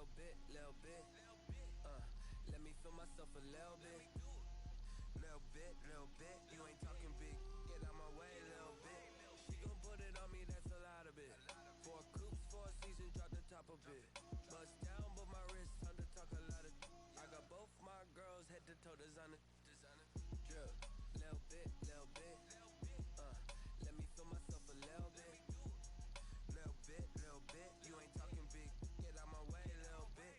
Let me feel myself a little bit. Little bit. You ain't talking big. Get out my way, little bit. She gon' put it on me, that's a lot of it. 4 coops, 4 seasons, drop the top a bit. Bust down, but my wrist, time to talk a lot of. I got both my girls head to toe designer. Drip. Little bit. Let me feel myself a little bit. Little bit. You ain't talking big. Get out my way, little bit.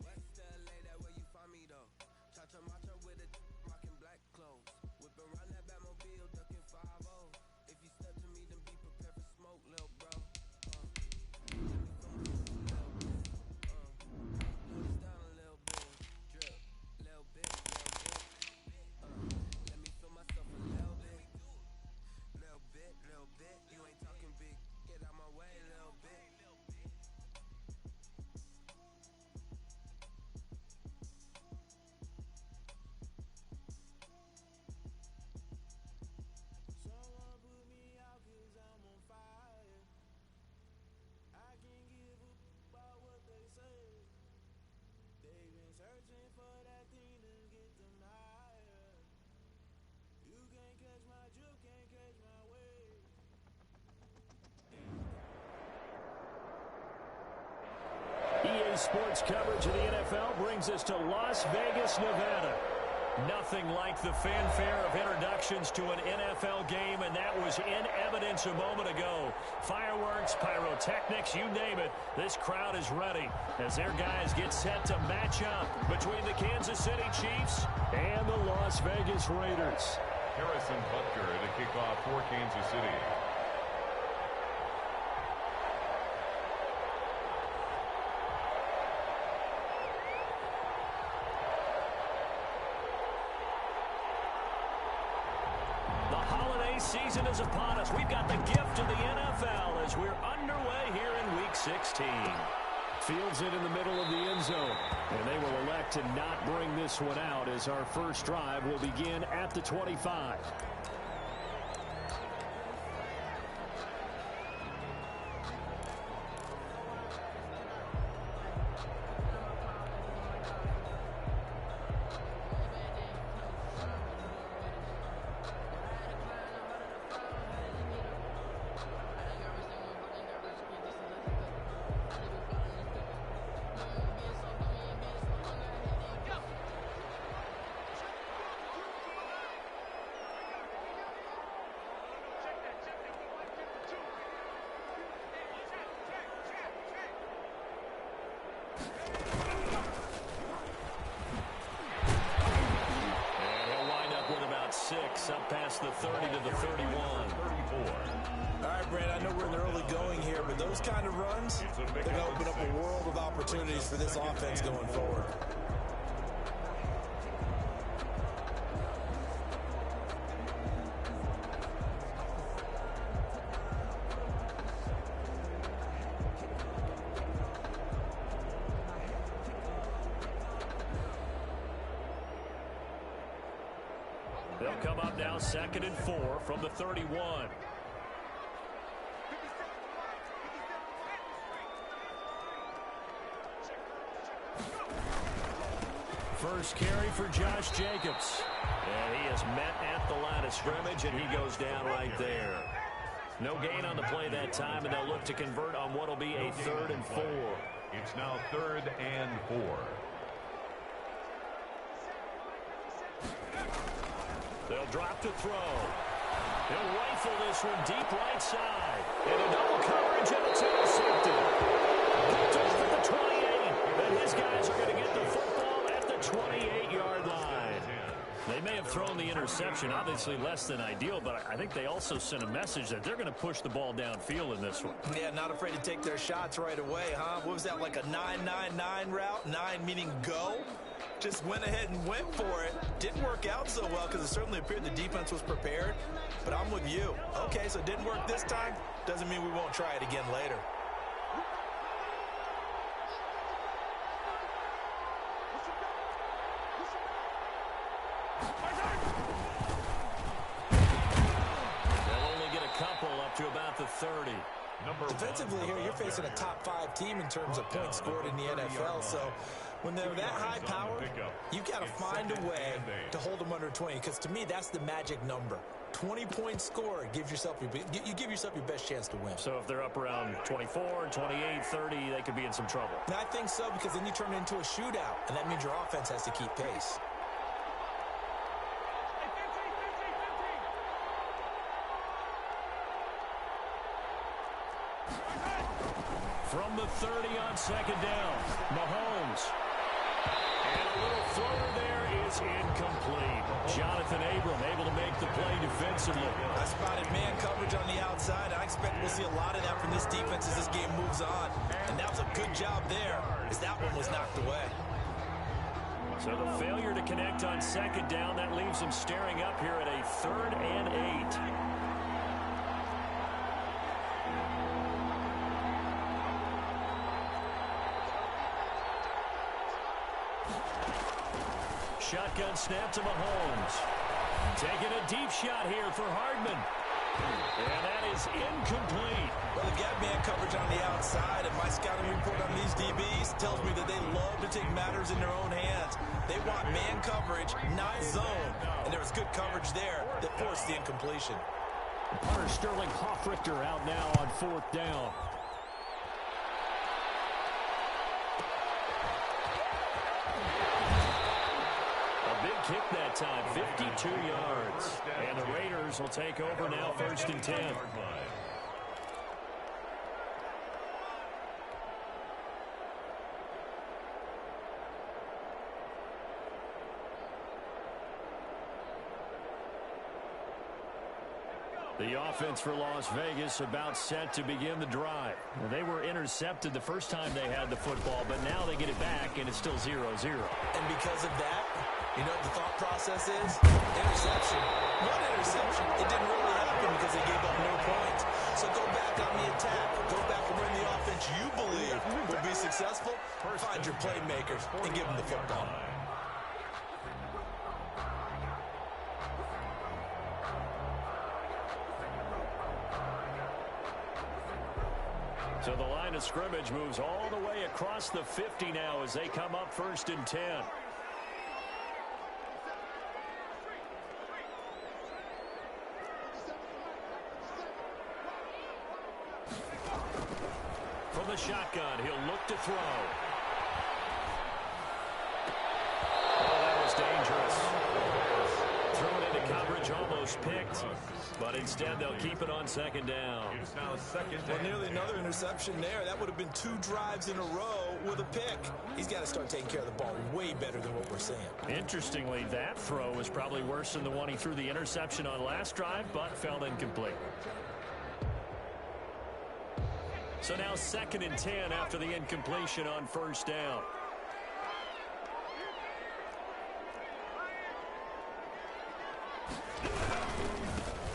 West LA, that where you find me though. Cha-cha matcha with a rockin' black clothes. Whippin' around that Batmobile, duckin' 5-0. If you step to me, then be prepared for smoke, little bro. Let me feel myself a little bit. Hold us down a little bit. Drip. Little bit. Let me feel myself a little bit. Little bit. You ain't talking big. Get out my way, little bit. Someone put me out 'cause I'm on fire. I can't give a about what they say. They've been searching for that thing to get them higher. You can't catch my drift, can't catch my wave. EA Sports coverage of the NFL brings us to Las Vegas, Nevada. Nothing like the fanfare of introductions to an NFL game, and that was in evidence a moment ago. Fireworks, pyrotechnics, you name it. This crowd is ready as their guys get set to match up between the Kansas City Chiefs and the Las Vegas Raiders. Harrison Butker to kick off for Kansas City. Season is upon us. We've got the gift of the NFL as we're underway here in Week 16. Fields it in the middle of the end zone, and they will elect to not bring this one out as our first drive will begin at the 25. Up past the 30 to the 31. 34. All right, Brad, I know we're in the early going here, but those kind of runs, they're going to open up a world of opportunities for this offense going forward. They'll come up now 2nd and 4 from the 31. First carry for Josh Jacobs. And he is met at the line of scrimmage, and he goes down right there. No gain on the play that time, and they'll look to convert on what will be a 3rd and 4. It's now 3rd and 4. They'll drop to throw. He'll rifle this one deep right side. And a double coverage, and it's intercepted. Picked off at the 28. And his guys are going to get the football at the 28-yard line. They may have thrown the interception, obviously less than ideal, but I think they also sent a message that they're going to push the ball downfield in this one. Yeah, not afraid to take their shots right away, huh? What was that, like a 9-9-9 route? 9 meaning go? Just went ahead and went for it. Didn't work out so well because it certainly appeared the defense was prepared. But I'm with you. Okay, so it didn't work this time. Doesn't mean we won't try it again later. They'll only get a couple up to about the 30. defensively here, you're facing a top 5 team in terms of points scored in the NFL. So when they're that high power, you got to find a way to hold them under 20, because to me, that's the magic number. 20 points scored, you give yourself your best chance to win. So if they're up around 24, 28, 30, they could be in some trouble. And I think so, because then you turn it into a shootout, and that means your offense has to keep pace. From the 30 on second down, Mahomes. And a little floater there is incomplete. Jonathan Abram able to make the play defensively. I spotted man coverage on the outside. I expect we'll see a lot of that from this defense as this game moves on. And that was a good job there, as that one was knocked away. So the failure to connect on second down, that leaves them staring up here at a 3rd and 8. Shotgun snap to Mahomes. Taking a deep shot here for Hardman. And that is incomplete. Well, they've got man coverage on the outside, and my scouting report on these DBs tells me that they love to take matters in their own hands. They want man coverage, not zone. And there was good coverage there that forced the incompletion. Punter Sterling Hoffrichter out now on 4th down. Kick that time, 52 yards. And the Raiders will take over now, 1st and 10. The offense for Las Vegas about set to begin the drive. They were intercepted the first time they had the football, but now they get it back, and it's still 0-0. And because of that, you know what the thought process is? Interception. One interception. It didn't really happen because they gave up no points. So go back on the attack. Go back and run the offense you believe will be successful. Find your playmakers and give them the football. So the line of scrimmage moves all the way across the 50 now as they come up 1st and 10. From the shotgun, he'll look to throw. Oh, that was dangerous. Thrown into coverage, almost picked. But instead, they'll keep it on 2nd down. Well, nearly another interception there. That would have been 2 drives in a row with a pick. He's got to start taking care of the ball way better than what we're seeing. Interestingly, that throw was probably worse than the one he threw the interception on last drive, but fell incomplete. So now 2nd and 10 after the incompletion on 1st down.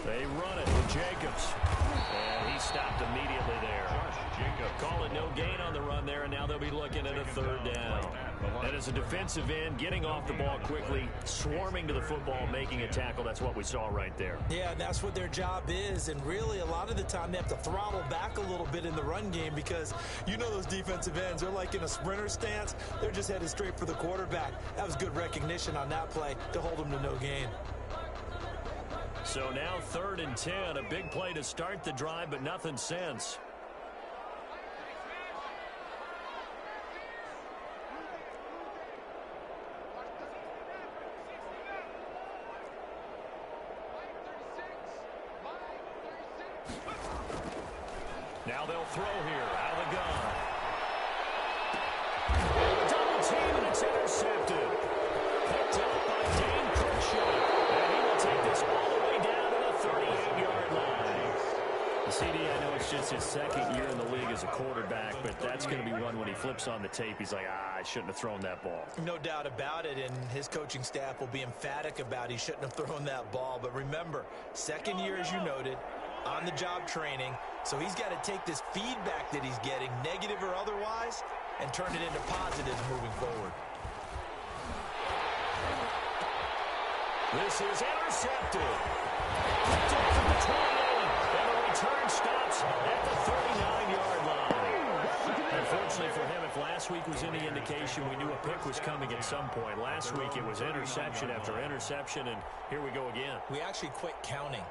They run it with Jacobs. And he stopped immediately there. Call it no gain on the run there, and now they'll be looking at a 3rd down. And as a defensive end, getting off the ball quickly, swarming to the football, making a tackle, that's what we saw right there. Yeah, and that's what their job is. And really, a lot of the time, they have to throttle back a little bit in the run game because you know those defensive ends, they're like in a sprinter stance. They're just headed straight for the quarterback. That was good recognition on that play to hold them to no gain. So now 3rd and 10, a big play to start the drive, but nothing since. Now they'll throw here out of the gun. Double team, and it's intercepted. Picked up by Dane Crenshaw. And he will take this all the way down to the 38-yard line. CD, I know it's just his 2nd year in the league as a quarterback, but that's going to be one when he flips on the tape. He's like, I shouldn't have thrown that ball. No doubt about it, and his coaching staff will be emphatic about he shouldn't have thrown that ball. But remember, 2nd year, as you noted, on-the-job training. So he's got to take this feedback that he's getting, negative or otherwise, and turn it into positives moving forward. This is intercepted. Picked up from the 28. And a return stops at the 39-yard line. Unfortunately for him, if last week was any indication, we knew a pick was coming at some point. Last week it was interception after interception, and here we go again. We actually quit counting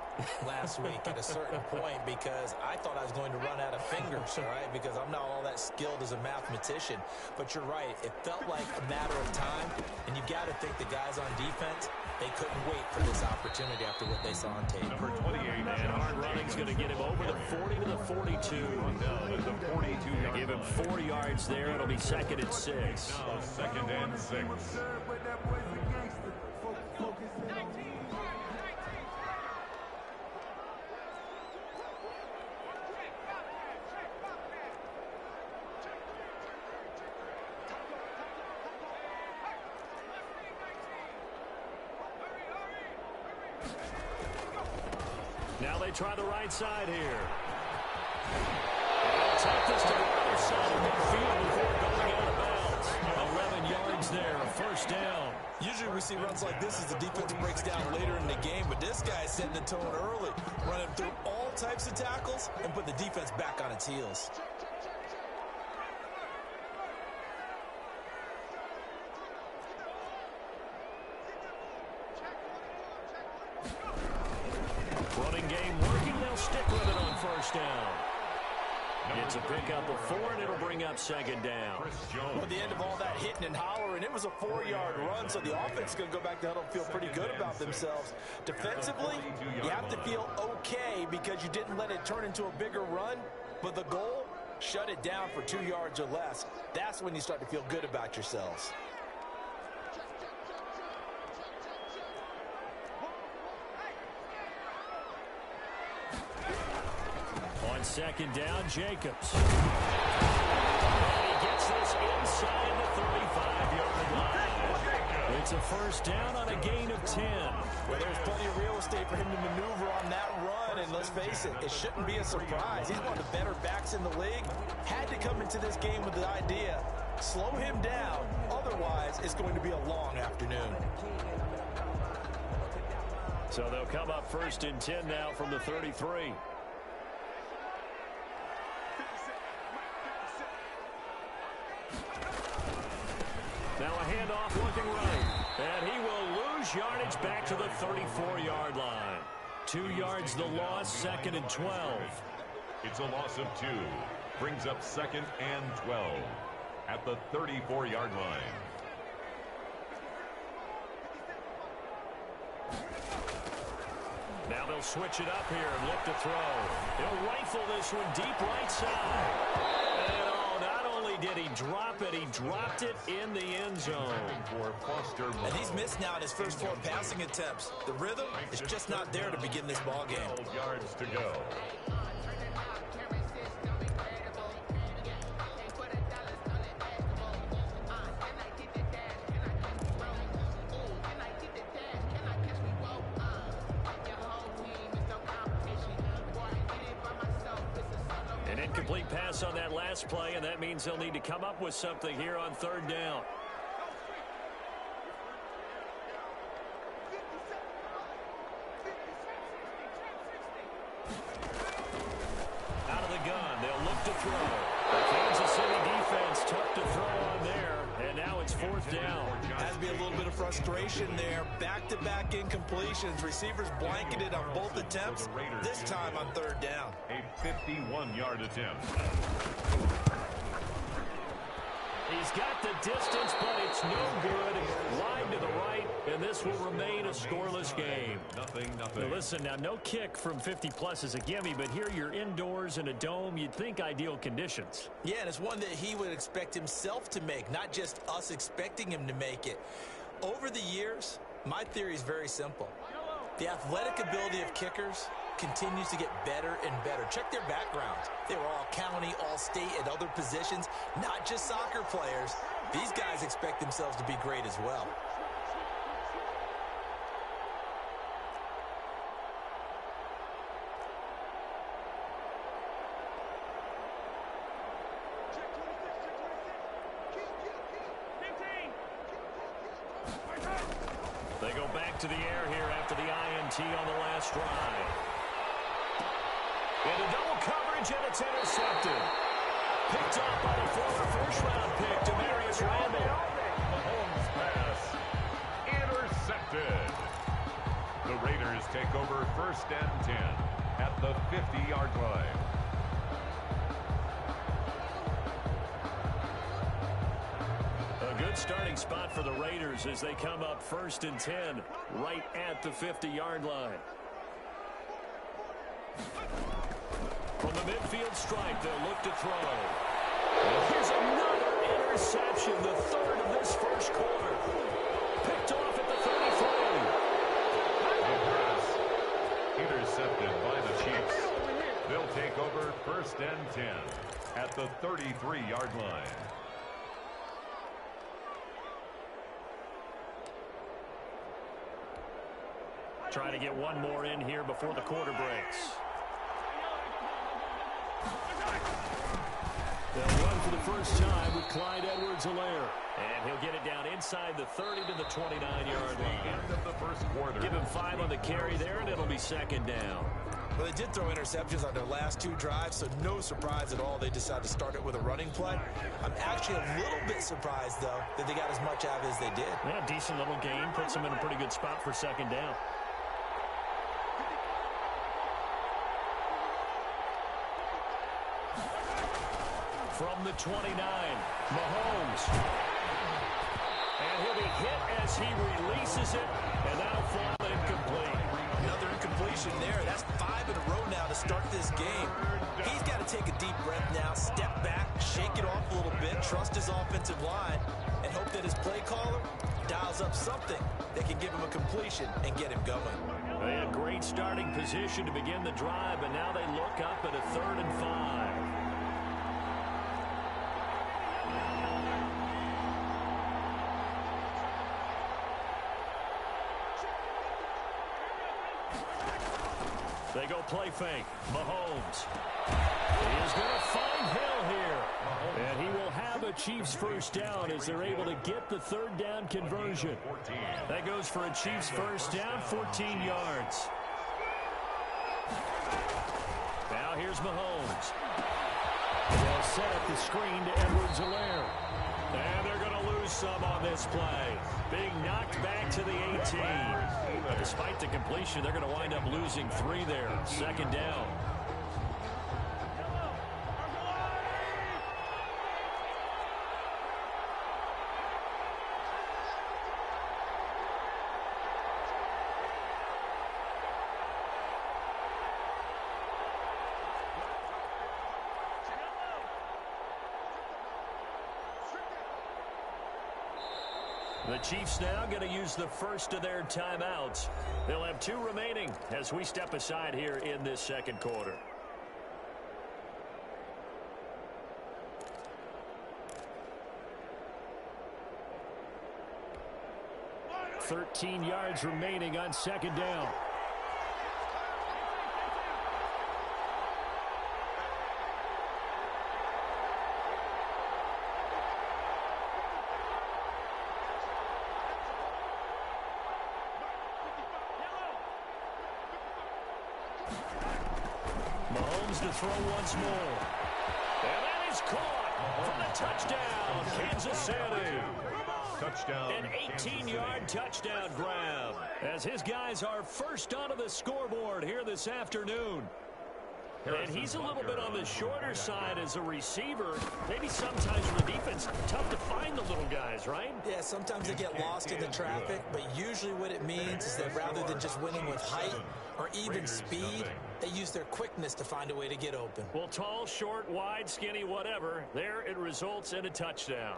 last week at a certain point because I thought I was going to run out of fingers, all right, because I'm not all that skilled as a mathematician. But you're right. It felt like a matter of time, and you've got to think the guys on defense, they couldn't wait for this opportunity after what they saw on tape. Number 28. And hard running's going to get him over the 40 to the 42. Down at the 42-yard Give him 4 yards there. It'll be 2nd and 6. Now 2nd and 6. Now they try the right side here. They'll take this to the other side of midfield before going out of bounds. 11 yards there, a 1st down. Usually we see runs like this as the defense breaks down later in the game, but this guy's setting the tone early, running through all types of tackles and put the defense back on its heels. Running game working. They'll stick with it on 1st down. It's a pickup of 4, and it'll bring up 2nd down. Well, at the end of all that hitting and hollering, it was a 4-yard run, so the offense is going to go back to huddle and feel pretty good about themselves. Defensively, you have to feel okay because you didn't let it turn into a bigger run, but the goal, shut it down for 2 yards or less. That's when you start to feel good about yourselves. On 2nd down, Jacobs. And he gets this inside the 35-yard line. It's a 1st down on a gain of 10. Well, there's plenty of real estate for him to maneuver on that run, and let's face it, it shouldn't be a surprise. He's one of the better backs in the league. Had to come into this game with the idea, slow him down, otherwise it's going to be a long afternoon. So they'll come up 1st and 10 now from the 33. Now a handoff looking right. And he will lose yardage back to the 34-yard line. 2 yards the loss, 2nd and 12. It's a loss of 2. Brings up 2nd and 12 at the 34-yard line. Now they'll switch it up here and look to throw. He'll rifle this one deep right side. And not only did he drop it, he dropped it in the end zone. And he's missed now in his first 4 passing attempts. The rhythm is just not there to begin this ball game. 12 yards to go. An incomplete pass on that last play, and that means they'll need to come up with something here on 3rd down. Out of the gun, they'll look to throw. The Kansas City defense tough to throw on there, and now it's 4th down. Has to be a little bit of frustration there. Back-to-back incompletions. Receivers blanketed on both attempts, this time on 3rd down. A 51-yard attempt. He's got the distance, but it's no good. Wide to the right, and this will remain a scoreless game. Nothing. Now listen, now no kick from 50-plus is a gimme, but here you're indoors in a dome. You'd think ideal conditions. Yeah, and it's one that he would expect himself to make, not just us expecting him to make it. Over the years, my theory is very simple. The athletic ability of kickers continues to get better and better. Check their backgrounds. They were all county, all state, at other positions, not just soccer players. These guys expect themselves to be great as well. They go back to the air here after the INT on the last drive. Into double coverage, and it's intercepted. Picked up by the former first-round pick, Demarius Randall. Mahomes' pass intercepted. The Raiders take over 1st and 10 at the 50-yard line. A good starting spot for the Raiders as they come up 1st and 10 right at the 50-yard line. From the midfield stripe, they'll look to throw. Here's another interception, the 3rd of this first quarter. Picked off at the 33. The pass intercepted by the Chiefs. They'll take over 1st and 10 at the 33-yard line. Trying to get one more in here before the quarter breaks. They'll run for the first time with Clyde Edwards-Helaire. And he'll get it down inside the 30 to the 29-yard line. End of the first quarter. Give him 5 on the carry there, and it'll be 2nd down. Well, they did throw interceptions on their last 2 drives, so no surprise at all they decided to start it with a running play. I'm actually a little bit surprised, though, that they got as much out of it as they did. Yeah, decent little gain. Puts them in a pretty good spot for 2nd down. From the 29, Mahomes. And he'll be hit as he releases it, and that'll fall incomplete. Another incompletion there. That's 5 in a row now to start this game. He's got to take a deep breath now, step back, shake it off a little bit, trust his offensive line, and hope that his play caller dials up something that can give him a completion and get him going. They had great starting position to begin the drive, and now they look up at a 3rd and 5. They go play fake. Mahomes. He is going to find Hill here. And he will have a Chiefs first down as they're able to get the 3rd down conversion. That goes for a Chiefs first down, 14 yards. Now here's Mahomes. They'll set up the screen to Edwards-Helaire. And they're going to lose some on this play. Being knocked back to the 18. But despite the completion, they're going to wind up losing 3 there. 2nd down. The Chiefs now going to use the first of their timeouts. They'll have 2 remaining as we step aside here in this 2nd quarter. $13 yards remaining on 2nd down. Mahomes to throw once more. And that is caught for the touchdown, Kansas City. Touchdown. An 18-yard touchdown grab as his guys are first onto the scoreboard here this afternoon. And he's a little bit on the shorter side as a receiver. Maybe sometimes for the defense, tough to find the little guys, right? Yeah, sometimes they get lost in the traffic, but usually what it means is that rather than just winning with height or even speed, they use their quickness to find a way to get open. Well, tall, short, wide, skinny, whatever, there it results in a touchdown.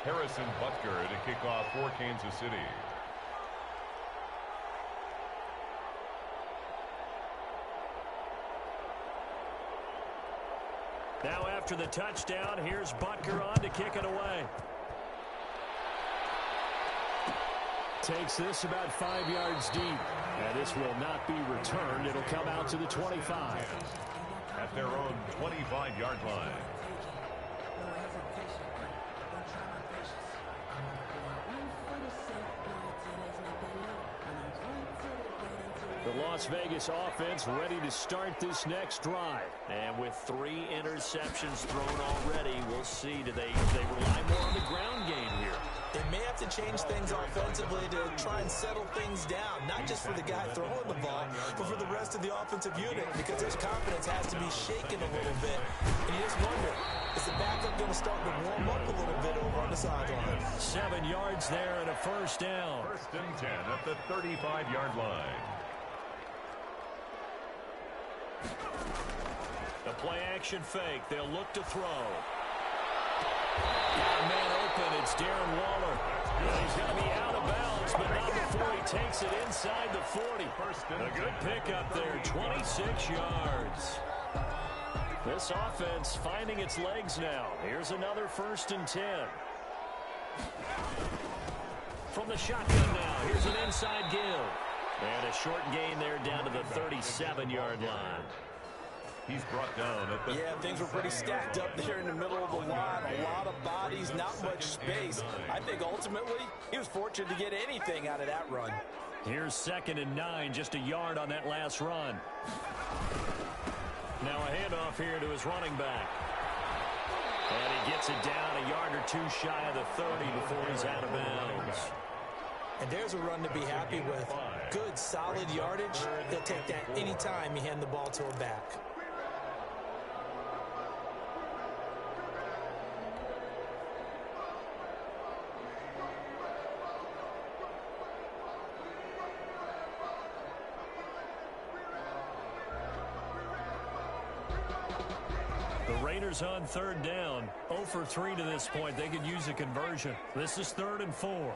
Harrison Butker to kick off for Kansas City. Now after the touchdown, here's Butker on to kick it away. Takes this about 5 yards deep. And this will not be returned. It'll come out to the 25. At their own 25-yard line. The Las Vegas offense ready to start this next drive. And with 3 interceptions thrown already, we'll see. Do they rely more on the ground game here? They may have to change things offensively to try and settle things down, not just for the guy throwing the ball, but for the rest of the offensive unit, because his confidence has to be shaken a little bit. And you just wonder, is the backup going to start to warm up a little bit over on the sideline? 7 yards there and a first down. 1st and 10 at the 35-yard line. The play-action fake. They'll look to throw. Got a man open. It's Darren Waller. And he's going to be out of bounds, but not before he takes it inside the 40. A good pickup there, 26 yards. This offense finding its legs now. Here's another 1st and 10. From the shotgun now, here's an inside give. And a short gain there down to the 37-yard line. He's brought down at the... Yeah, things were pretty stacked up there in the middle of the line. A lot of bodies, not much space. I think ultimately he was fortunate to get anything out of that run. Here's 2nd and 9, just a yard on that last run. Now a handoff here to his running back. And he gets it down a yard or 2 shy of the 30 before he's out of bounds. And there's a run to be happy with. Good, solid yardage. He'll take that anytime you hand the ball to a back. The Raiders on 3rd down. 0 for 3 to this point. They could use a conversion. This is 3rd and 4.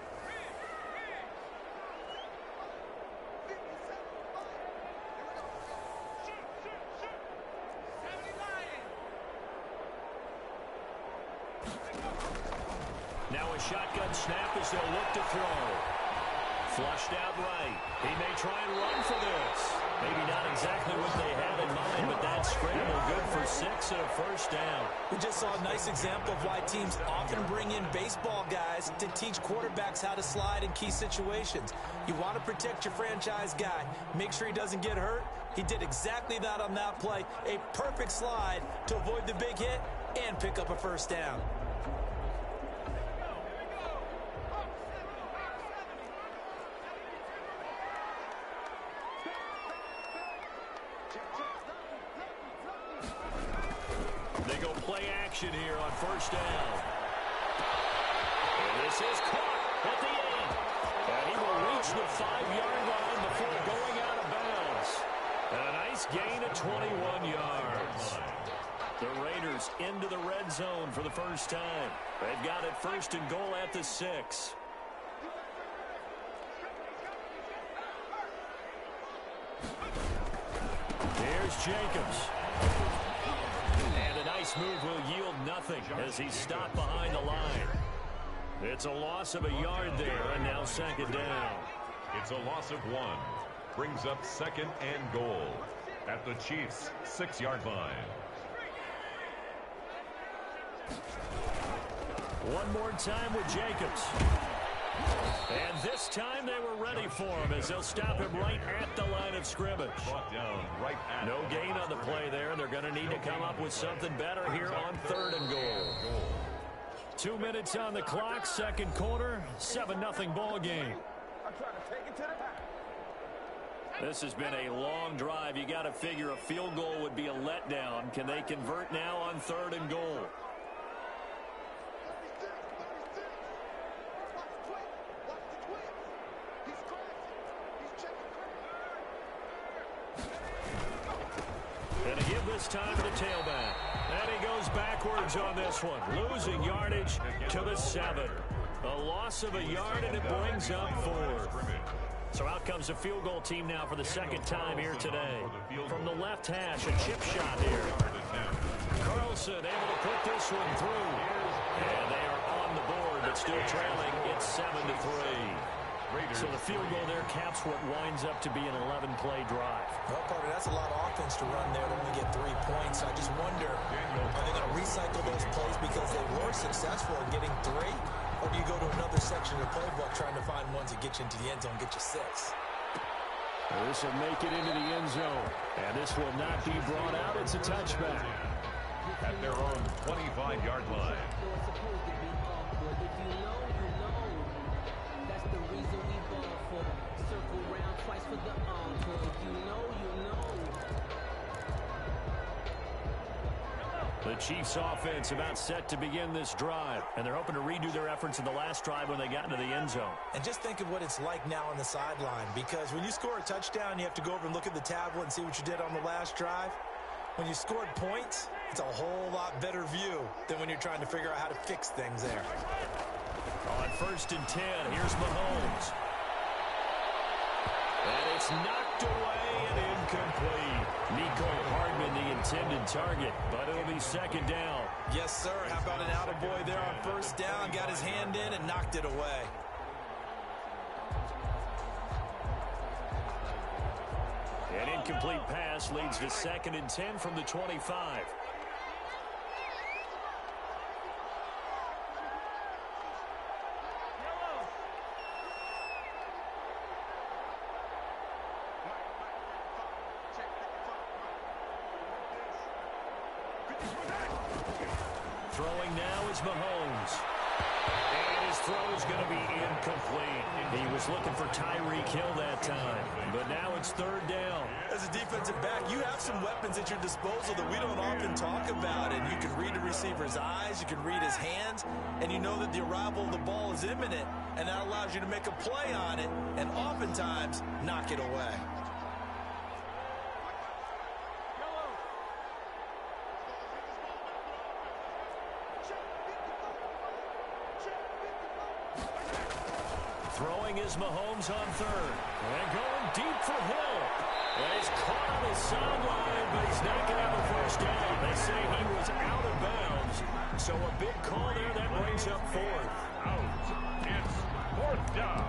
Now a shotgun snap as they'll look to throw. Flushed out right. He may try and run for this. Maybe not exactly what they had in mind, but that scramble good for 6 and a first down. We just saw a nice example of why teams often bring in baseball guys to teach quarterbacks how to slide in key situations. You want to protect your franchise guy. Make sure he doesn't get hurt. He did exactly that on that play. A perfect slide to avoid the big hit and pick up a first down. Here on 1st down. And this is caught at the 8. And he will reach the 5-yard line before going out of bounds. And a nice gain of 21 yards. The Raiders into the red zone for the first time. They've got it 1st and goal at the 6. Here's Jacobs. Nice move will yield nothing as he's stopped behind the line. It's a loss of a yard there, and now 2nd down. It's a loss of 1. Brings up 2nd and goal at the Chiefs' 6-yard line. One more time with Jacobs. And this time they were ready for him as they'll stop him right at the line of scrimmage. No gain on the play there. They're going to need to come up with something better here on 3rd and goal. 2 minutes on the clock, 2nd quarter, 7-0 ball game. This has been a long drive. You got to figure a field goal would be a letdown. Can they convert now on 3rd and goal? Time to the tailback. And he goes backwards on this one. Losing yardage to the 7. A loss of a yard, and it brings up 4. So out comes the field goal team now for the 2nd time here today. From the left hash, a chip shot here. Carlson able to put this one through. And they are on the board, but still trailing. It's 7-3. So the field goal there caps what winds up to be an 11-play drive. Well, Carter, that's a lot of offense to run there to only get 3 points. I just wonder, are they going to recycle those plays because they were successful in getting 3? Or do you go to another section of the playbook trying to find ones that get you into the end zone, get you 6? This will make it into the end zone. And this will not be brought out. It's a touchback. At their own 25-yard line. That's the reason we ball for. Circle round twice for the encore. You know. The Chiefs offense about set to begin this drive. And they're hoping to redo their efforts in the last drive when they got into the end zone. And just think of what it's like now on the sideline, because when you score a touchdown, you have to go over and look at the tablet and see what you did on the last drive. When you scored points, it's a whole lot better view than when you're trying to figure out how to fix things there. On 1st and 10, here's Mahomes. And it's knocked away and incomplete. Nico Hardman, the intended target, but it'll be 2nd down. Yes, sir. How about an attaboy there on 1st down? Got his hand in and knocked it away. An incomplete pass leads to 2nd and 10 from the 25. Throwing now is Mahomes. And his throw is going to be incomplete. He was looking for Tyreek Hill that time. But now it's 3rd down. As a defensive back, you have some weapons at your disposal that we don't often talk about. And you can read the receiver's eyes, you can read his hands, and you know that the arrival of the ball is imminent. And that allows you to make a play on it and oftentimes knock it away. Throwing is Mahomes on 3rd. And going deep for Hill. And he's caught on his sideline, but he's not going to have a 1st down. They say he was out of bounds. So a big call there. That brings up 4th. Out. It's 4th down.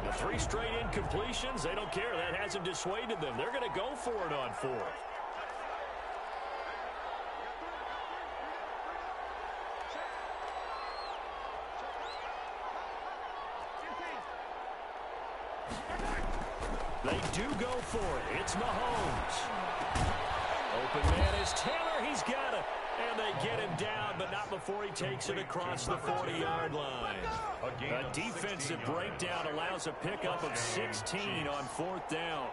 The 3 straight incompletions, they don't care. That hasn't dissuaded them. They're going to go for it on 4th. They do go for it. It's Mahomes. Open man is Taylor. He's got it. And they get him down, but not before he takes it across the 40-yard line. A defensive breakdown allows a pickup of 16 on 4th down.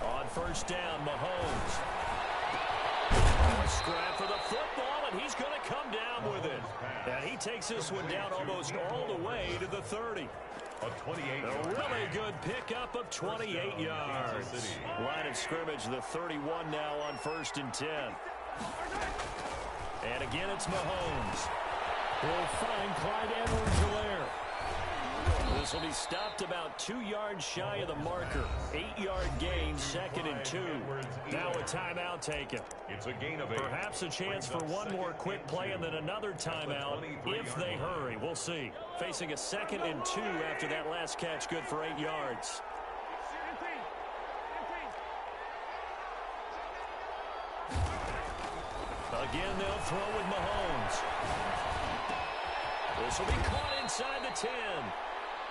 On 1st down, Mahomes. Scrap for the football, and he's going to come down with it. And he takes this one down almost all the way to the 30. A really good pickup of 28 yards. Line of scrimmage, the 31 now on 1st and 10. And again, it's Mahomes. He'll find Clyde Edwards-Helaire. This will be stopped about 2 yards shy of the marker. 8-yard gain, 2nd and 2. Now a timeout taken. It's a gain of 8. Perhaps a chance for one more quick play and then another timeout if they hurry. We'll see. Facing a 2nd and 2 after that last catch, good for 8 yards. Again, they'll throw with Mahomes. This will be caught inside the 10.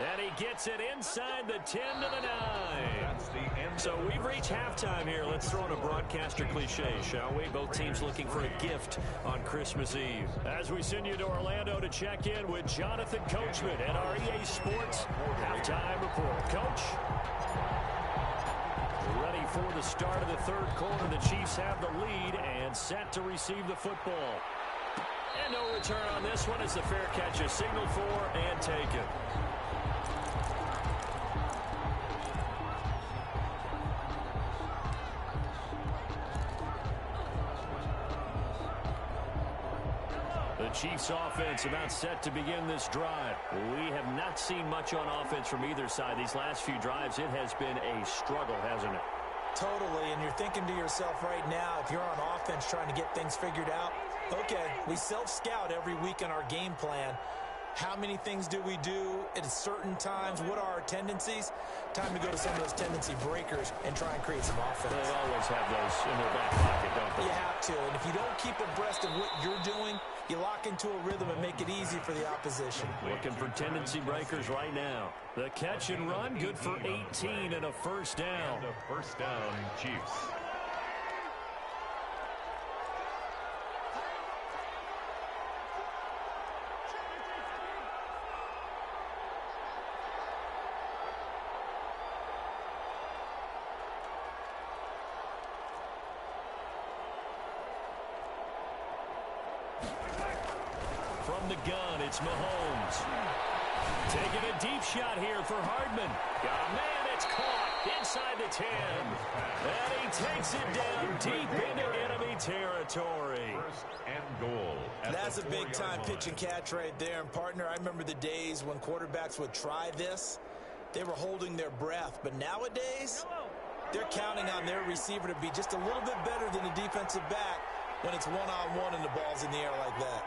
And he gets it inside the 10 to the 9. So we've reached halftime here. Let's throw in a broadcaster cliche, shall we? Both teams looking for a gift on Christmas Eve. As we send you to Orlando to check in with Jonathan Coachman at our EA Sports Halftime Report. Coach? Ready for the start of the 3rd quarter. The Chiefs have the lead and set to receive the football. And no return on this one as the fair catch is signaled for and taken. The Chiefs offense about set to begin this drive. We have not seen much on offense from either side. These last few drives, it has been a struggle, hasn't it? Totally, and you're thinking to yourself right now, if you're on offense trying to get things figured out, Okay, we self-scout every week in our game plan. How many things do we do at certain times? What are our tendencies? Time to go to some of those tendency breakers and try and create some offense. They always have those in their back pocket, don't they? You have to, and if you don't keep abreast of what you're doing, you lock into a rhythm and make it easy for the opposition. Looking for tendency breakers right now. The catch and run, good for 18 and a first down. And a first down, Chiefs. From the gun, it's Mahomes. Taking a deep shot here for Hardman. Got a man, it's caught inside the 10. And he takes it down deep into enemy territory. First and goal. That's a big-time pitch and catch right there. And, partner, I remember the days when quarterbacks would try this. They were holding their breath. But nowadays, they're counting on their receiver to be just a little bit better than the defensive back when it's one-on-one and the ball's in the air like that.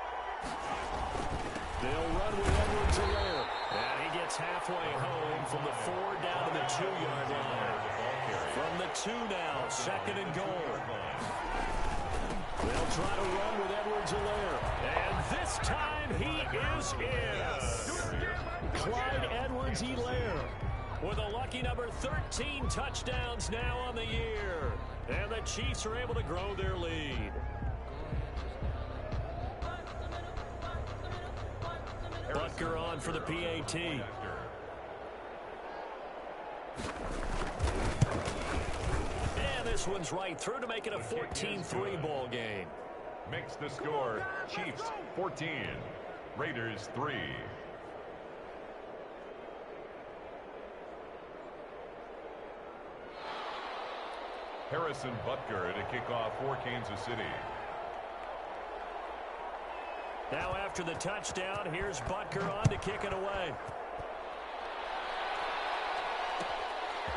They'll run with Edwards-Helaire. And he gets halfway home from the 4 down to the 2-yard line. From the 2 now, second and goal. They'll try to run with Edwards-Helaire. And this time he is in. Clyde Edwards-Helaire with a lucky number 13 touchdowns now on the year. And the Chiefs are able to grow their lead. Butker on for the PAT. And this one's right through to make it a 14-3 ball game. Makes the score Chiefs 14, Raiders 3. Harrison Butker to kick off for Kansas City. Now after the touchdown, here's Butker on to kick it away.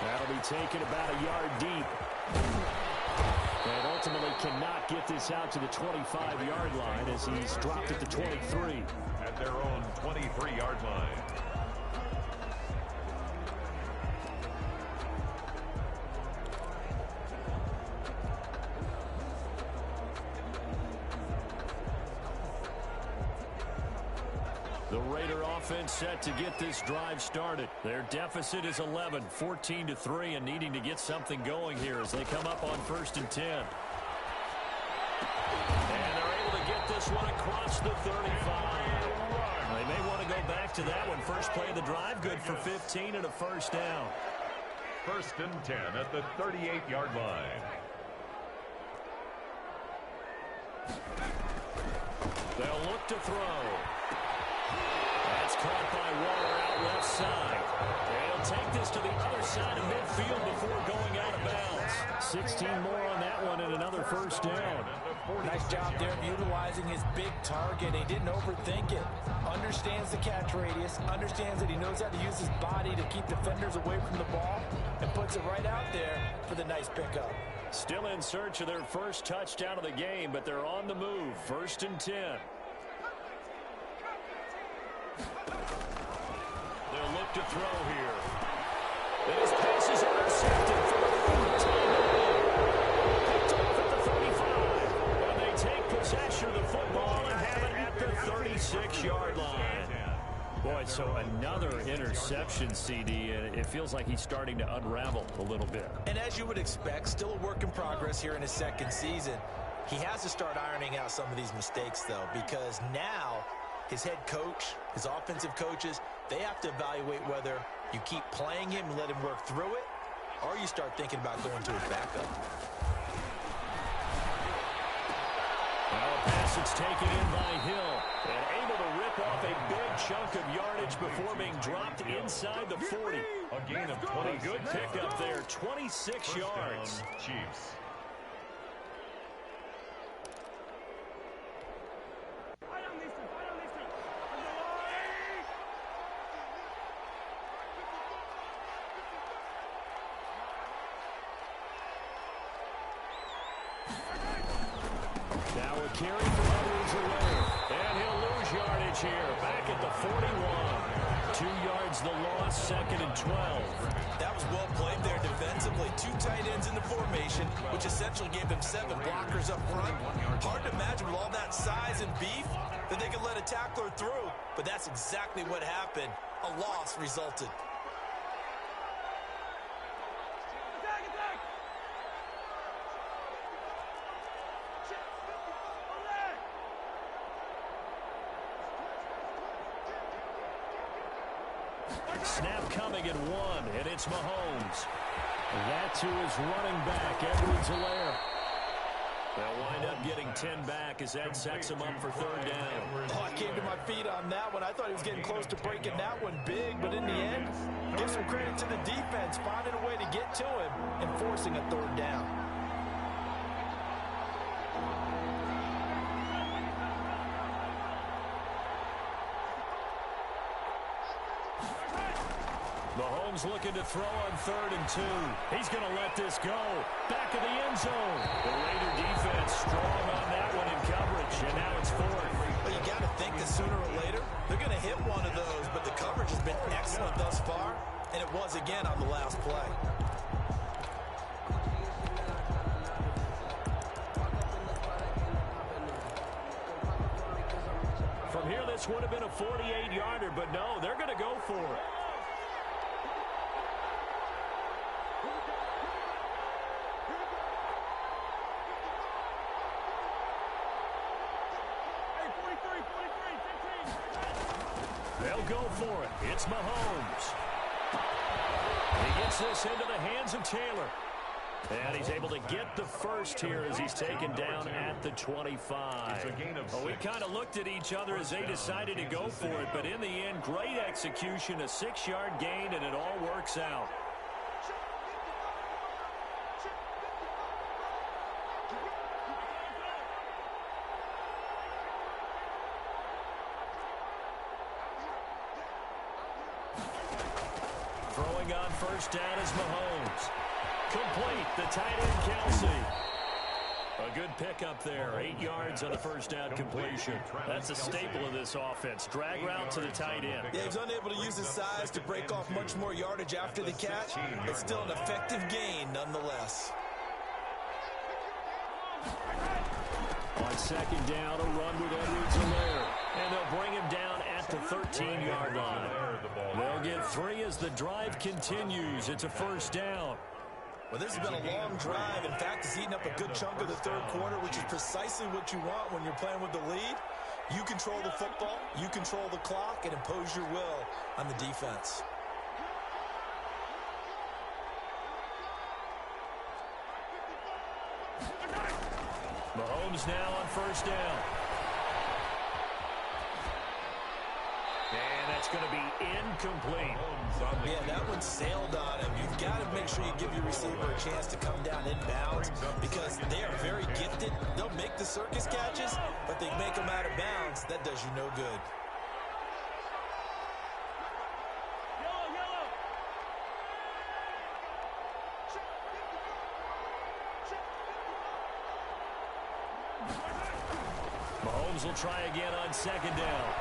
That'll be taken about a yard deep. And ultimately cannot get this out to the 25-yard line as he's dropped at the 23. At their own 23-yard line. The Raider offense set to get this drive started. Their deficit is 11, 14-3, and needing to get something going here as they come up on 1st and 10. And they're able to get this one across the 35. They may want to go back to that one. First play of the drive, good for 15 and a first down. 1st and 10 at the 38-yard line. They'll look to throw. That's caught by Waller out left side. They'll take this to the other side of midfield before going out of bounds. 16 more on that one and another first down. Nice job there of utilizing his big target. He didn't overthink it. Understands the catch radius. Understands that he knows how to use his body to keep defenders away from the ball. And puts it right out there for the nice pickup. Still in search of their first touchdown of the game, but they're on the move. 1st and 10. They'll look to throw here. And his pass is intercepted for the first time. Picked off at the 35. And they take possession of the football and have it at the 36-yard line. Boy, so another interception, CD, and it feels like he's starting to unravel a little bit. And as you would expect, still a work in progress here in his second season. He has to start ironing out some of these mistakes, though, because now his head coach, his offensive coaches, they have to evaluate whether you keep playing him and let him work through it, or you start thinking about going to his backup. Now a pass that's taken in by Hill and able to rip off a big chunk of yardage before being dropped inside the 40. A gain of 20. Good pickup there, 26 yards. Down, Chiefs. Now a carry for Edwards. Edwards-Helaire. And he'll lose yardage here. Back at the 41. 2 yards the loss, 2nd and 12. That was well played there defensively. 2 tight ends in the formation, which essentially gave them 7 blockers up front. Hard to imagine with all that size and beef that they could let a tackler through, but that's exactly what happened. A loss resulted. Snap coming at 1, and it's Mahomes. That to his running back, Edwards-Helaire. They'll wind up getting 10 back as that sets him up for 3rd down. Oh, I came to my feet on that one. I thought he was getting close to breaking that one big, but in the end, give some credit to the defense, finding a way to get to him and forcing a 3rd down. Mahomes looking to throw on 3rd and 2. He's going to let this go. Back of the end zone. The Raider defense strong on that one in coverage, and now it's 4th. Well, you got to think that sooner or later, they're going to hit one of those, but the coverage has been excellent thus far, and it was again on the last play. From here, this would have been a 48-yarder, but no, they're going to go for it. They'll go for it. It's Mahomes. He gets this into the hands of Taylor. And he's able to get the first here as he's taken down at the 25. Well, we kind of looked at each other as they decided to go for it, but in the end, great execution, a 6-yard gain, and it all works out. Throwing on 1st down is Mahomes. Complete, the tight end, Kelsey. A good pickup there, 8 yards on the 1st down completion. That's a staple of this offense. Drag route to the tight end. Yeah, he's unable to use his size to break off much more yardage after the catch, but still an effective gain nonetheless. On 2nd down, a run with Edwards-Helaire. And they'll bring him down at the 13-yard line. They'll get 3 as the drive continues. It's a 1st down. Well, this has been a long drive. In fact, it's eaten up a good chunk of the 3rd quarter, which is precisely what you want when you're playing with the lead. You control the football, you control the clock, and impose your will on the defense. Mahomes now on 1st down. And that's going to be incomplete. Yeah, that one sailed on him. You've got to make sure you give your receiver a chance to come down inbounds because they are very gifted. They'll make the circus catches, but they make them out of bounds. That does you no good. Mahomes will try again on 2nd down.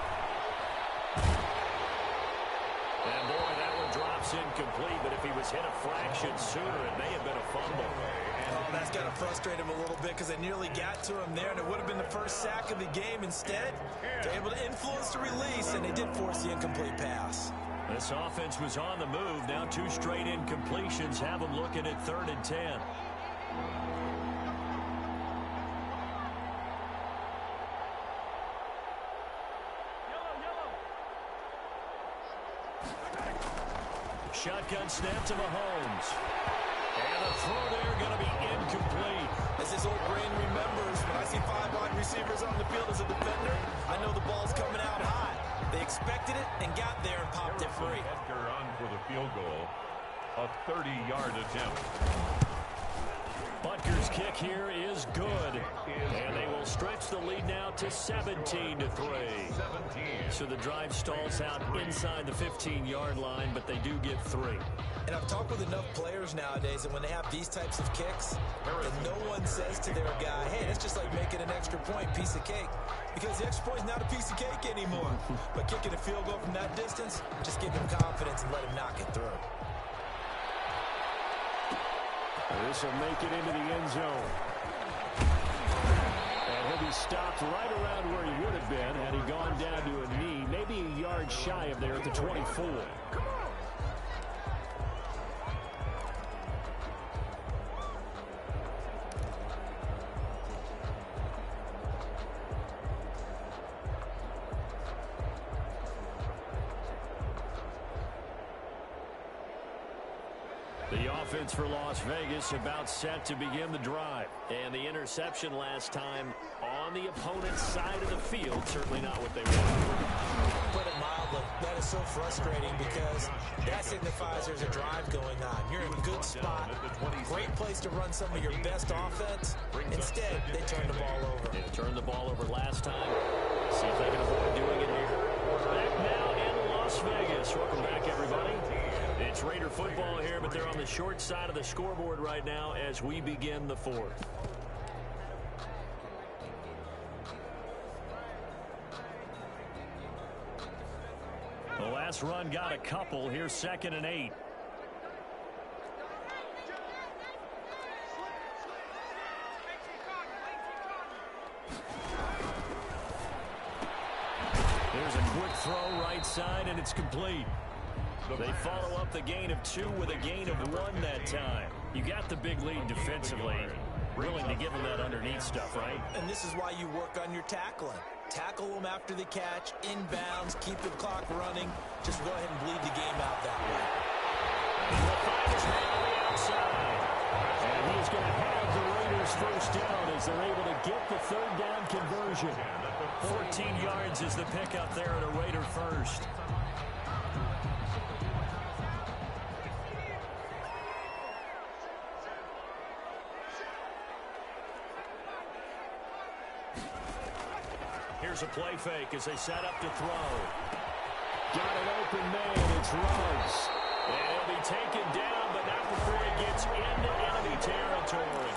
And boy, that one drops incomplete, but if he was hit a fraction sooner, it may have been a fumble. Oh, that's got to frustrate him a little bit because they nearly got to him there, and it would have been the first sack of the game. Instead, they're able to influence the release, and they did force the incomplete pass. This offense was on the move. Now 2 straight incompletions have them looking at 3rd and 10. Shotgun snap to Mahomes. And the throw there going to be incomplete. As his old brain remembers, when I see 5 wide receivers on the field as a defender, I know the ball's coming out high. They expected it and got there and popped it free. Edgar on for the field goal. A 30-yard attempt. Butker's kick here is good. And they will stretch the lead now to 17-3. So the drive stalls out inside the 15-yard line, but they do get 3. And I've talked with enough players nowadays that when they have these types of kicks, and no one says to their guy, hey, that's just like making an extra point, piece of cake. Because the extra point is not a piece of cake anymore. But kicking a field goal from that distance, just give him confidence and let him knock it through. This will make it into the end zone. And he'll be stopped right around where he would have been had he gone down to a knee, maybe a yard shy of there at the 24. The offense for Las Vegas about set to begin the drive. And the interception last time on the opponent's side of the field. Certainly not what they wanted. Put it mildly, that is so frustrating because that signifies there's a drive going on. You're in a good spot, great place to run some of your best offense. Instead, they turn the ball over. They turned the ball over last time. See if they can avoid doing it here. Back now in Las Vegas. Welcome back, everybody. It's Raider football here, but they're on the short side of the scoreboard right now as we begin the fourth. The last run got a couple. Here's 2nd and 8. There's a quick throw right side, and it's complete. They follow up the gain of 2 with a gain of 1 that time. You got the big lead defensively. Willing to give them that underneath stuff, right? And this is why you work on your tackling. Tackle them after the catch, inbounds, keep the clock running. Just go ahead and bleed the game out that way. And the fight is now on the outside. And he's going to have the Raiders first down as they're able to get the 3rd down conversion. 14 yards is the pickup there at a Raider first. Here's a play fake as they set up to throw. Got an open man. It's Ruggs. And he'll be taken down, but not before he gets into enemy territory.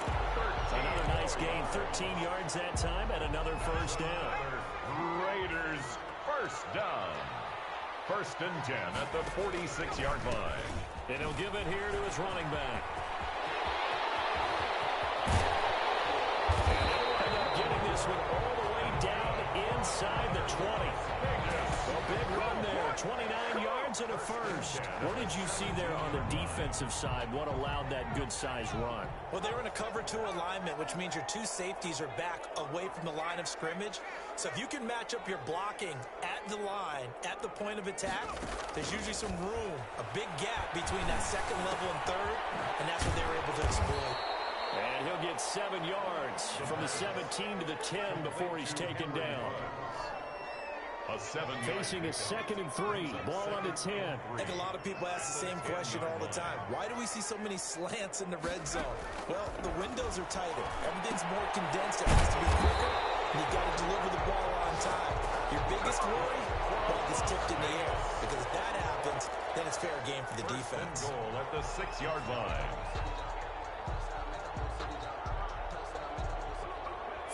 Another nice gain. 13 yards that time and another first down. Raiders first down. 1st and 10 at the 46-yard line. And he'll give it here to his running back. And they'll wind up getting this one all the way down inside the 20. A big run there, 29 yards and a first. What did you see there on the defensive side? What allowed that good-sized run? Well, they were in a cover 2 alignment, which means your 2 safeties are back away from the line of scrimmage. So if you can match up your blocking at the line, at the point of attack, there's usually some room, a big gap between that 2nd level and 3rd, and that's what they were able to exploit. And he'll get 7 yards from the 17 to the 10 before he's taken down. Facing a 2nd and 3. Ball on the 10. I think a lot of people ask the same question all the time. Why do we see so many slants in the red zone? Well, the windows are tighter. Everything's more condensed. It has to be quicker, and you've got to deliver the ball on time. Your biggest worry? Ball gets tipped in the air. Because if that happens, then it's fair game for the defense. Goal at the 6-yard line.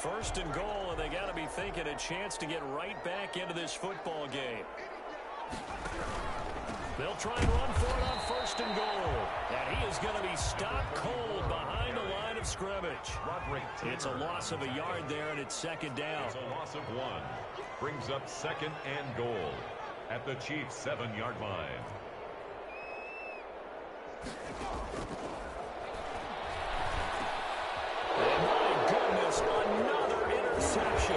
1st and goal, and they got to be thinking a chance to get right back into this football game. They'll try and run for it on 1st and goal. And he is going to be stopped cold behind the line of scrimmage. It's a loss of a yard there, and it's 2nd down. It's a loss of 1. Brings up 2nd and goal at the Chiefs' 7-yard line. Another interception.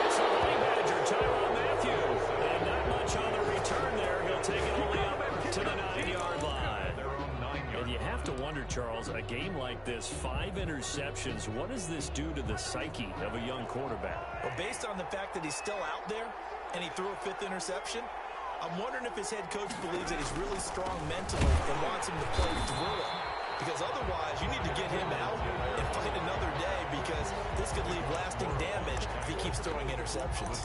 It's the Honey Badger, Tyrann Mathieu. And not much on the return there. He'll take it only up to the 9-yard line. And you have to wonder, Charles, a game like this, 5 interceptions, what does this do to the psyche of a young quarterback? Well, based on the fact that he's still out there and he threw a 5th interception, I'm wondering if his head coach believes that he's really strong mentally and wants him to play through it. Because otherwise, you need to get him out and fight another day because this this could leave lasting damage if he keeps throwing interceptions.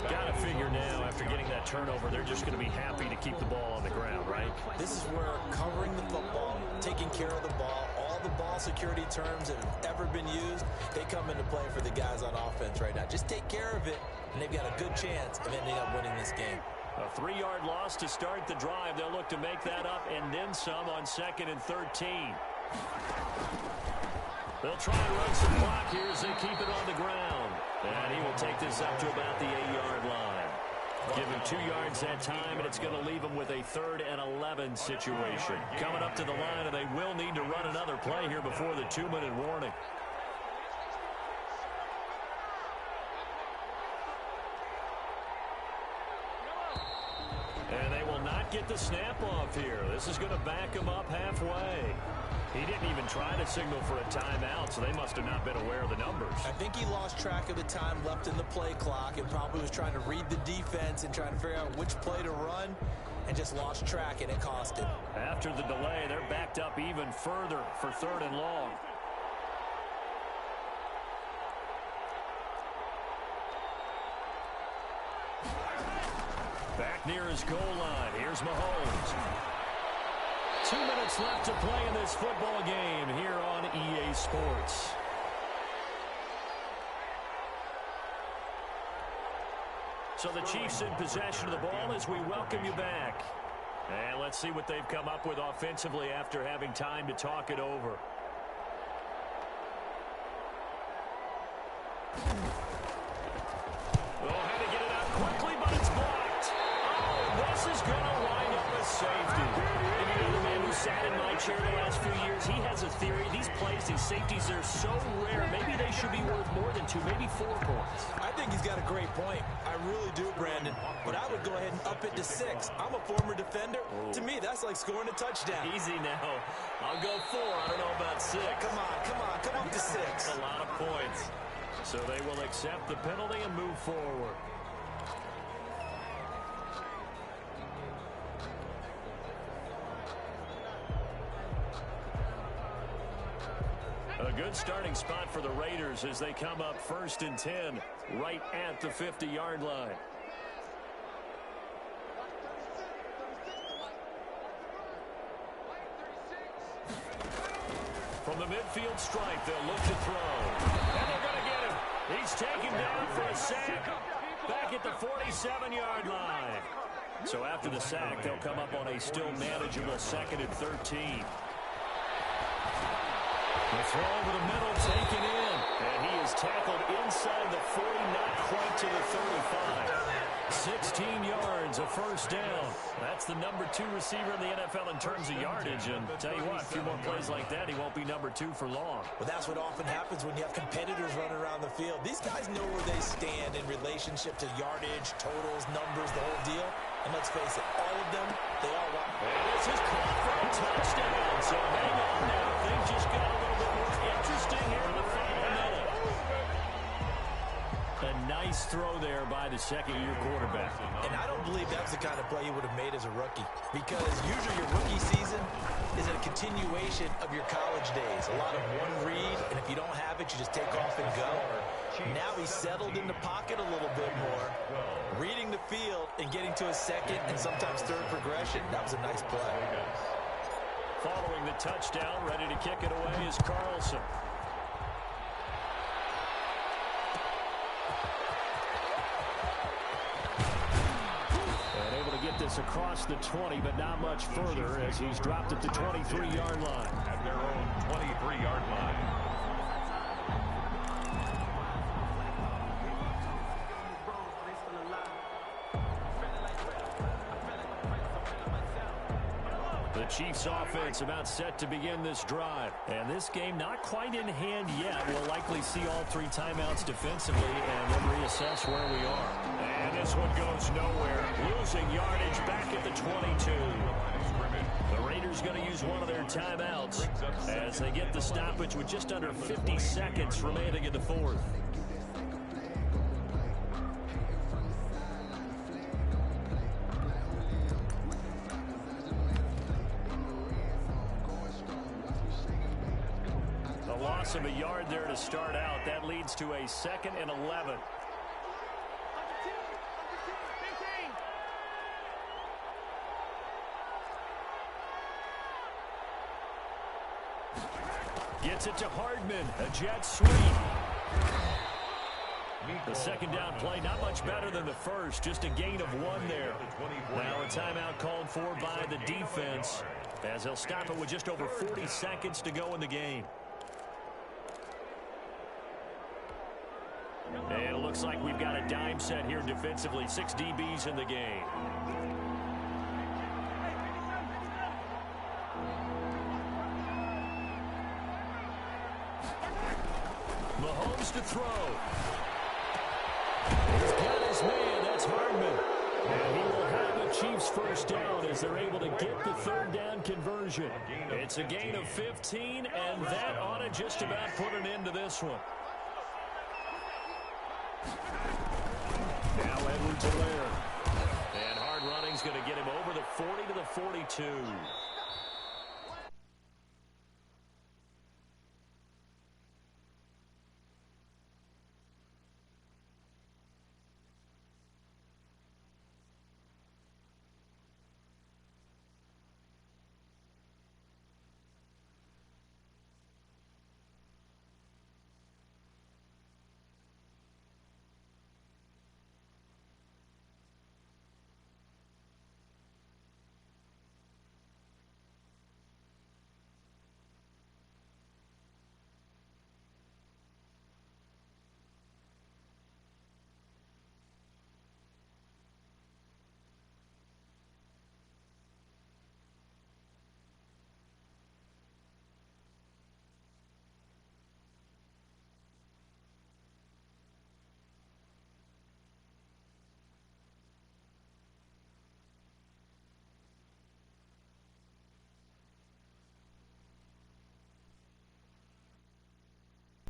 Got to figure now, after getting that turnover, they're just going to be happy to keep the ball on the ground, right? This is where covering the football, taking care of the ball, all the ball security terms that have ever been used, they come into play for the guys on offense right now. Just take care of it, and they've got a good chance of ending up winning this game. A 3-yard loss to start the drive. They'll look to make that up and then some on 2nd and 13. They'll try and run some clock here as they keep it on the ground. And he will take this up to about the 8-yard line. Give him 2 yards that time, and it's going to leave him with a 3rd and 11 situation. Coming up to the line, and they will need to run another play here before the 2-minute warning. And they will not get the snap off here. This is going to back him up halfway. He didn't even try to signal for a timeout, so they must have not been aware of the numbers. I think he lost track of the time left in the play clock and probably was trying to read the defense and trying to figure out which play to run and just lost track, and it cost him. After the delay, they're backed up even further for 3rd and long. Back near his goal line. Here's Mahomes. 2 minutes left to play in this football game here on EA Sports. So the Chiefs in possession of the ball as we welcome you back. And let's see what they've come up with offensively after having time to talk it over. Oh, had to get it out quickly, but it's blocked. Oh, this is going to wind up a safety. And you know, the man who sat in my chair the last few years, he has a theory. These plays, these safeties, they're so rare. Maybe they should be worth more than 2, maybe 4 points. I think he's got a great point. I really do, Brandon. But I would go ahead and up it to 6. I'm a former defender. Oh. To me, that's like scoring a touchdown. Easy now. I'll go 4. I don't know about 6. Come up to 6. That's a lot of points. So they will accept the penalty and move forward. A good starting spot for the Raiders as they come up 1st and 10 right at the 50-yard line. From the midfield stripe, they'll look to throw. And they're going to get him. He's taken down for a sack back at the 47-yard line. So after the sack, they'll come up on a still manageable 2nd and 13. The throw over the middle, taken in. And he is tackled inside the 40, not quite to the 35. 16 yards, a 1st down. That's the number 2 receiver in the NFL in terms of yardage. And tell you what, a few more plays like that, he won't be number 2 for long. Well, that's what often happens when you have competitors running around the field. These guys know where they stand in relationship to yardage, totals, numbers, the whole deal. And let's face it, all of them, they all want. And this is caught for a touchdown. So hang on now. Things just got a little bit more interesting here in the final minute. A nice throw there by the 2nd-year quarterback. And I don't believe that's the kind of play you would have made as a rookie. Because usually your rookie season is a continuation of your college days. A lot of one read, and if you don't have it, you just take off and go. Now he's settled in the pocket a little bit more, reading the field and getting to a 2nd and sometimes 3rd progression. That was a nice play. Following the touchdown, ready to kick it away is Carlson. And able to get this across the 20, but not much further as he's dropped at the 23-yard line. At their own 23-yard line. The Chiefs offense about set to begin this drive. And this game not quite in hand yet. We'll likely see all 3 timeouts defensively and then reassess where we are. And this one goes nowhere. Losing yardage back at the 22. The Raiders going to use one of their timeouts as they get the stoppage with just under 50 seconds remaining in the 4th. loss of a yard there to start out. That leads to a 2nd and 11. Gets it to Hardman. A jet sweep. The second down play, not much better than the first. Just a gain of 1 there. Now a timeout called for by the defense, as they'll stop it with just over 40 seconds to go in the game. And it looks like we've got a dime set here defensively. 6 DBs in the game. Mahomes to throw. He's got his man. That's Hardman. And he will have the Chiefs first down as they're able to get the 3rd down conversion. It's a gain of 15, and that ought to just about put an end to this one. Now Edwards-Helaire. And hard running's going to get him over the 40 to the 42.